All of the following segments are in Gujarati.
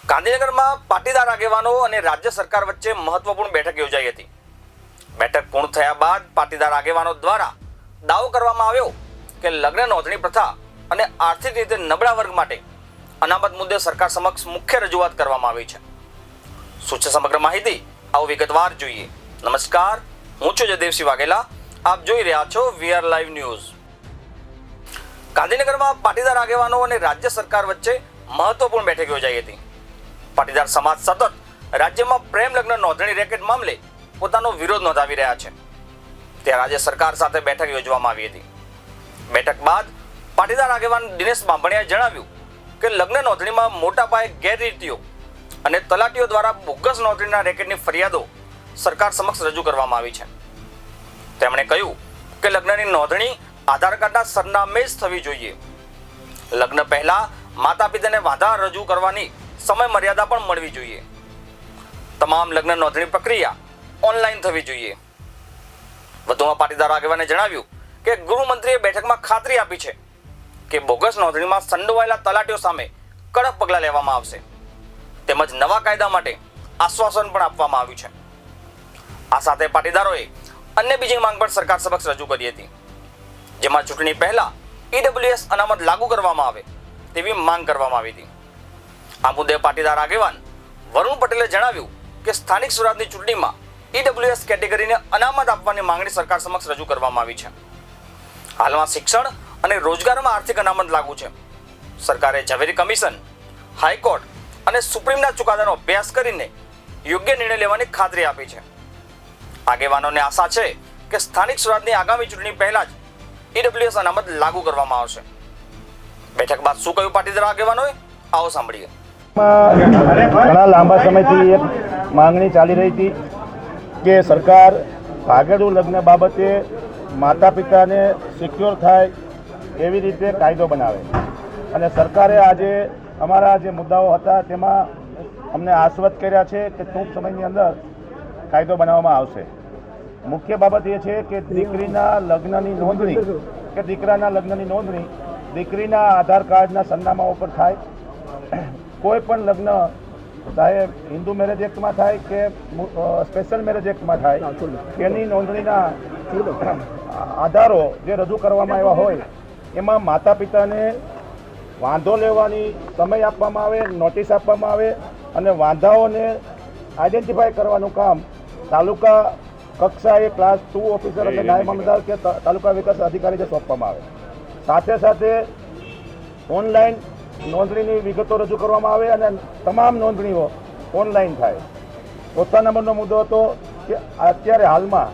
ગાંધીનગરમાં પાટીદાર આગેવાનો અને રાજ્ય સરકાર વચ્ચે મહત્વપૂર્ણ બેઠક યોજાઈ હતી। બેઠક પૂર્ણ થયા બાદ પાટીદાર આગેવાનો દ્વારા દાવો કરવામાં આવ્યો કે લગ્ન નોંધણી પ્રથા અને આર્થિક રીતે નબળા વર્ગ માટે અનામત મુદ્દે સરકાર સમક્ષ મુખ્ય રજૂઆત કરવામાં આવી છે। શું છે સમગ્ર માહિતી, આવો વિગતવાર જોઈએ। નમસ્કાર, હું છું જયદેવસિંહ વાઘેલા, આપ જોઈ રહ્યા છો વીઆર લાઈવ ન્યૂઝ। ગાંધીનગરમાં પાટીદાર આગેવાનો અને રાજ્ય સરકાર વચ્ચે મહત્વપૂર્ણ બેઠક યોજાઈ હતી। પાટીદાર સમાજ સતત રાજ્યમાં પ્રેમ લગ્ન નોંધણી રેકેટ મામલે પોતાનો વિરોધ નોંધાવી રહ્યા છે, ત્યારે રાજ્ય સરકાર સાથે બેઠક યોજવામાં આવી હતી। બેઠક બાદ પાટીદાર આગેવાન દિનેશ બાંભણિયાએ જણાવ્યું કે લગ્ન નોંધણીમાં મોટા પાયે ગેરરીતિઓ અને તલાટીઓ દ્વારા બોગસ નોંધણીના રેકેટની ફરિયાદો સરકાર સમક્ષ રજૂ કરવામાં આવી છે। તેમણે કહ્યું કે લગ્નની નોંધણી આધાર કાર્ડના સરનામે જ થવી જોઈએ। લગ્ન પહેલા માતા પિતાને વાંધા રજૂ કરવાની સમય મર્યાદા પણ મળવી જોઈએ। તમામ લગ્ન નોંધણી પ્રક્રિયા ઓનલાઈન થવી જોઈએ। વધુમાં પાટીદાર આગેવાને જણાવ્યું કે ગૃહમંત્રીએ બેઠકમાં ખાતરી આપી છે કે બોગસ નોંધણીમાં સંડોવાયેલા તલાટીઓ સામે કડક પગલાં લેવામાં આવશે, તેમજ નવા કાયદા માટે આશ્વાસન પણ આપવામાં આવ્યું છે। આ સાથે પાટીદારોએ અન્ય બીજી માંગ પણ સરકાર સમક્ષ રજૂ કરી હતી, જેમાં ચૂંટણી પહેલા ઈડબ્લ્યુએસ અનામત લાગુ કરવામાં આવે તેવી માંગ કરવામાં આવી હતી। આ મુદ્દે પાટીદાર આગેવાન વરુણ પટેલે જણાવ્યું કે સ્થાનિક સ્વરાજની ચૂંટણીમાં ઈડબ્લ્યુએસ કેટેગરીને અનામત આપવાની માંગણી સરકાર સમક્ષ રજૂ કરવામાં આવી છે। હાલમાં શિક્ષણ અને રોજગારમાં આર્થિક અનામત લાગુ છે। સરકારે ઝવેરી કમિશન, હાઈકોર્ટ અને સુપ્રીમના ચુકાદાનો અભ્યાસ કરીને યોગ્ય નિર્ણય લેવાની ખાતરી આપી છે। આગેવાનોને આશા છે કે સ્થાનિક સ્વરાજની આગામી ચૂંટણી પહેલા જ ઈડબ્લ્યુએસ અનામત લાગુ કરવામાં આવશે। બેઠક બાદ શું કહ્યું પાટીદાર આગેવાનોએ, આવો સાંભળીએ। ઘણા લાંબા સમયથી એક માંગણી ચાલી રહી હતી કે સરકાર ભાગેડુ લગ્ન બાબતે માતા પિતાને સિક્યોર થાય એવી રીતે કાયદો બનાવે, અને સરકારે આજે અમારા જે મુદ્દાઓ હતા તેમાં અમને આશ્વસ્ત કર્યા છે કે ટૂંક સમયની અંદર કાયદો બનાવવામાં આવશે। મુખ્ય બાબત એ છે કે દીકરીના લગ્નની નોંધણી કે દીકરાના લગ્નની નોંધણી દીકરીના આધાર કાર્ડના સરનામા ઉપર થાય। કોઈ પણ લગ્ન ચાહે હિન્દુ મેરેજ એક્ટમાં થાય કે સ્પેશિયલ મેરેજ એક્ટમાં થાય, તેની નોંધણીના આધારો જે રજૂ કરવામાં આવ્યા હોય એમાં માતા પિતાને વાંધો લેવાની સમય આપવામાં આવે, નોટિસ આપવામાં આવે, અને વાંધાઓને આઈડેન્ટિફાય કરવાનું કામ તાલુકા કક્ષાએ ક્લાસ 2 ઓફિસર એટલે નાયબ મામલતદાર કે તાલુકા વિકાસ અધિકારીને સોંપવામાં આવે। સાથે સાથે ઓનલાઈન નોંધણીની વિગતો રજૂ કરવામાં આવે અને તમામ નોંધણીઓ ઓનલાઈન થાય। ચોથા નંબરનો મુદ્દો હતો કે અત્યારે હાલમાં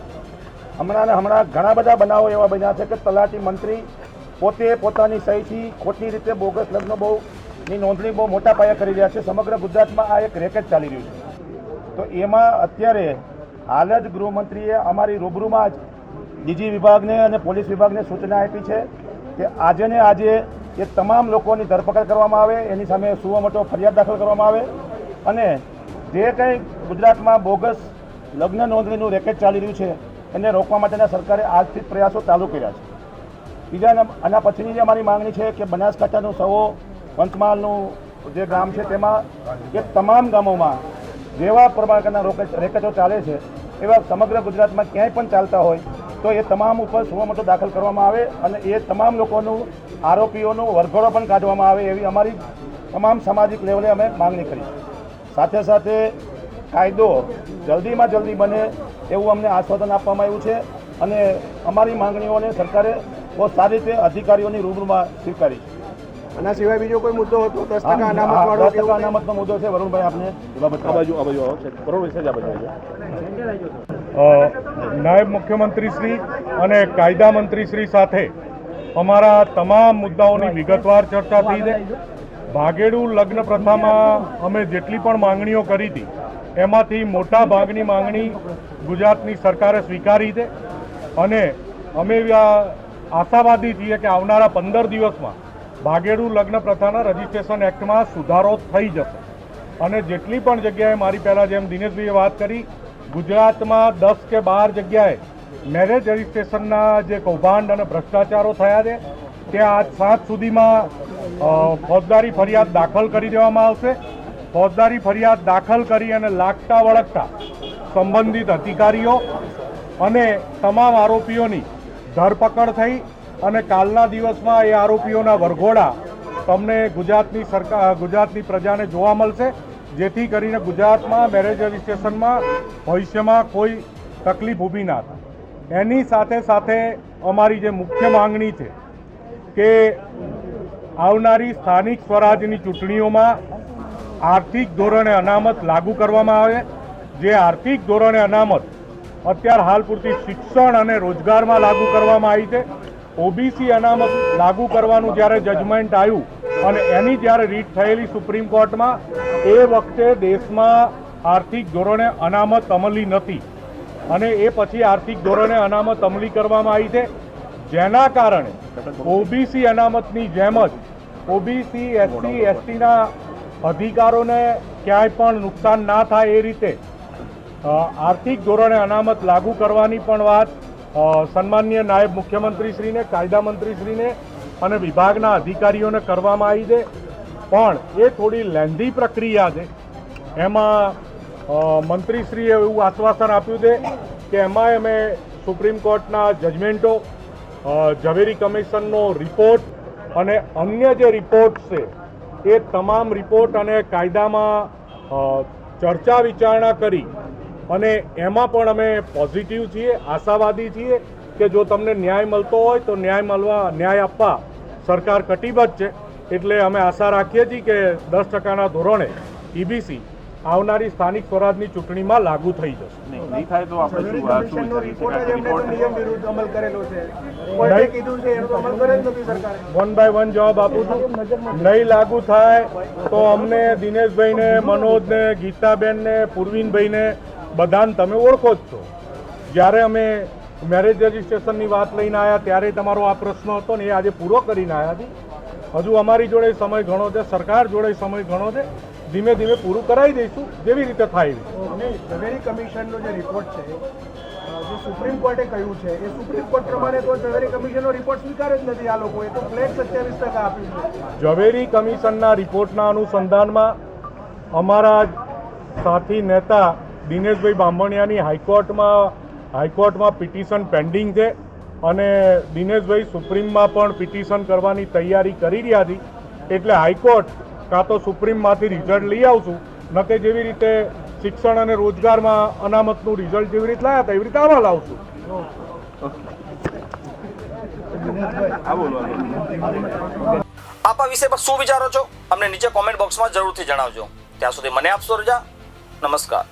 હમણાં ઘણા બધા બનાવો એવા બન્યા છે કે તલાટી મંત્રી પોતે પોતાની સહીથી ખોટી રીતે બોગસ લગ્નો ની નોંધણી બહુ મોટા પાયે કરી રહ્યા છે। સમગ્ર ગુજરાતમાં આ એક રેકેટ ચાલી રહ્યું છે। તો એમાં અત્યારે હાલ જ ગૃહમંત્રીએ અમારી રૂબરૂમાં જ ડીજી વિભાગને અને પોલીસ વિભાગને સૂચના આપી છે કે આજે ને આજે એ તમામ લોકોની ધરપકડ કરવામાં આવે, એની સામે સુઓ મોટો ફરિયાદ દાખલ કરવામાં આવે, અને જે કંઈ ગુજરાતમાં બોગસ લગ્ન નોંધણીનું રેકેટ ચાલી રહ્યું છે એને રોકવા માટેના સરકારે આજથી પ્રયાસો ચાલુ કર્યા છે। બીજા આના પછીની જે અમારી માંગણી છે કે બનાસકાંઠાનું સવો પંચમહાલનું જે ગામ છે તેમાં એ તમામ ગામોમાં જેવા પ્રકારના રેકેટો ચાલે છે એવા સમગ્ર ગુજરાતમાં ક્યાંય પણ ચાલતા હોય તો એ તમામ ઉપર સુઓ મોટો દાખલ કરવામાં આવે અને એ તમામ લોકોનું આરોપીઓનું વરઘોડો પણ કાઢવામાં આવે એવી અમારી તમામ સામાજિક લેવલે અમે માંગણી કરી છે। સાથે સાથે કાયદો જલ્દીમાં જલ્દી બને એવું અમને આશ્વાસન આપવામાં આવ્યું છે, અને અમારી માંગણીઓને સરકારે બહુ સારી રીતે અધિકારીઓની રૂબરૂમાં સ્વીકારી છે। આના સિવાય બીજો કોઈ મુદ્દો હતો? 10% અનામતનો મુદ્દો છે। વરુણભાઈ આપને નાયબ મુખ્યમંત્રી શ્રી અને કાયદા મંત્રી શ્રી સાથે અમારા તમામ મુદ્દાઓની વિગતવાર ચર્ચા થઈ છે। ભાગેડુ લગ્ન પ્રથામાં અમે જેટલી પણ માંગણીઓ કરી હતી એમાંથી મોટા ભાગની માંગણી ગુજરાતની સરકારે સ્વીકારી છે, અને અમે આશાવાદી છીએ કે આવનારા 15 દિવસમાં ભાગેડુ લગ્ન પ્રથાના રજિસ્ટ્રેશન એક્ટમાં સુધારો થઈ જશે, અને જેટલી પણ જગ્યાએ મારી પહેલાં જેમ દિનેશભાઈએ વાત કરી, ગુજરાતમાં 10 કે 12 જગ્યાએ મેરેજ રજિસ્ટ્રેશનના જે કૌભાંડ અને ભ્રષ્ટાચારો થયા છે ત્યાં આજ 7 સુધીમાં ફોજદારી ફરિયાદ દાખલ કરી દેવામાં આવશે। ફોજદારી ફરિયાદ દાખલ કરી અને લાગતા વળગતા સંબંધિત અધિકારીઓ અને તમામ આરોપીઓની ધરપકડ થઈ અને કાલના દિવસમાં એ આરોપીઓના વરઘોડા તમને ગુજરાતની પ્રજાને જોવા મળશે, જેથી કરીને ગુજરાતમાં મેરેજ રજિસ્ટ્રેશનમાં ભવિષ્યમાં કોઈ તકલીફ ઊભી ના થાય. એની સાથે સાથે અમારી જે મુખ્ય માંગણી છે કે આવનારી સ્થાનિક સ્વરાજની ચૂંટણીઓમાં આર્થિક ધોરણે અનામત લાગુ કરવામાં આવે. જે આર્થિક ધોરણે અનામત અત્યાર હાલ પૂરતી શિક્ષણ અને રોજગારમાં લાગુ કરવામાં આવી છે. ઓબીસી અનામત લાગુ કરવાનું જ્યારે જજમેન્ટ આવ્યું અને એની જ્યારે રીટ થયેલી સુપ્રીમ કોર્ટમાં, એ વખતે દેશમાં આર્થિક ધોરણે અનામત અમલી નથી અને એ પછી આર્થિક ધોરણે અનામત અમલી કરવામાં આવી છે, જેના કારણે ઓબીસી અનામતની જેમ જ ઓબીસી એસસી એસટીના અધિકારોને ક્યાંય પણ નુકસાન ના થાય એ રીતે આર્થિક ધોરણે અનામત લાગુ કરવાની પણ વાત સન્માનીય નાયબ મુખ્યમંત્રીશ્રીને, કાયદા મંત્રીશ્રીને અને વિભાગના અધિકારીઓને કરવામાં આવી છે. પણ એ થોડી લેન્ધી પ્રક્રિયા છે. એમાં મંત્રીશ્રીએ એવું આશ્વાસન આપ્યું છે કે એમાં અમે સુપ્રીમ કોર્ટના જજમેન્ટો, ઝવેરી કમિશનનો રિપોર્ટ અને અન્ય જે રિપોર્ટ છે એ તમામ રિપોર્ટ અને કાયદામાં ચર્ચા વિચારણા કરી અને એમાં પણ અમે પોઝિટિવ છીએ, આશાવાદી છીએ કે જો તમને ન્યાય મળતો હોય તો ન્યાય આપવા સરકાર કટિબદ્ધ છે. એટલે અમે આશા રાખીએ છીએ કે 10%ના ધોરણે ઈબીસી આવનારી સ્થાનિક સ્વરાજની ચૂંટણીમાં લાગુ થઈ જશે. નહીં થાય તો આપણે કમિશનનો રિપોર્ટ જ એમણે તો નિયમ વિરુદ્ધ અમલ કરેલો છે. કોર્ટે કીધું છે એનો અમલ કરે જ નથી સરકારે. વન બાય વન જવાબ આપું છું. નહીં લાગુ થાય તો અમને દિનેશભાઈને, મનોજને, ગીતાબેનને, પૂર્વીનભાઈને બધાને તમે ઓળખો જ છો. જ્યારે અમે મેરેજ રજિસ્ટ્રેશનની વાત લઈને આવ્યા ત્યારે તમારો આ પ્રશ્ન હતો ને એ આજે પૂરો કરીને આવ્યા હતી. હજુ અમારી જોડે સમય ઘણો છે, સરકાર જોડે સમય ઘણો છે. ધીમે ધીમે પૂરું કરાવી દઈશું જેવી રીતે થાય. ઝવેરી કમિશનનો જે રિપોર્ટ છે, જે સુપ્રીમ કોર્ટે કહ્યું છે એ સુપ્રીમ કોર્ટ પ્રમાણે તો ઝવેરી કમિશનનો રિપોર્ટ સ્વીકારે જ નથી. આ લોકોએ તો ફ્લેટ 27% આપ્યું છે. ઝવેરી કમિશનના રિપોર્ટના અનુસંધાનમાં અમારા સાથી નેતા દિનેશભાઈ બાંભણિયાની હાઈકોર્ટમાં પિટિશન પેન્ડિંગ છે અને દિનેશભાઈ સુપ્રીમમાં પણ પિટિશન કરવાની તૈયારી કરી રહ્યા હતી. એટલે હાઈકોર્ટ કાં તો સુપ્રીમમાંથી રિઝલ્ટ લઈ આવશું, ન કે જેવી રીતે શિક્ષણ અને રોજગારમાં અનામતનું રિઝલ્ટ જેવી રીતે લાવ્યા હતા એવી રીતે આમાં લાવશું. આપ આ વિષય પર શું વિચારો છો અમને નીચે કોમેન્ટ બોક્સમાં જરૂરથી જણાવજો. ત્યાં સુધી મને આપશો રજા. નમસ્કાર.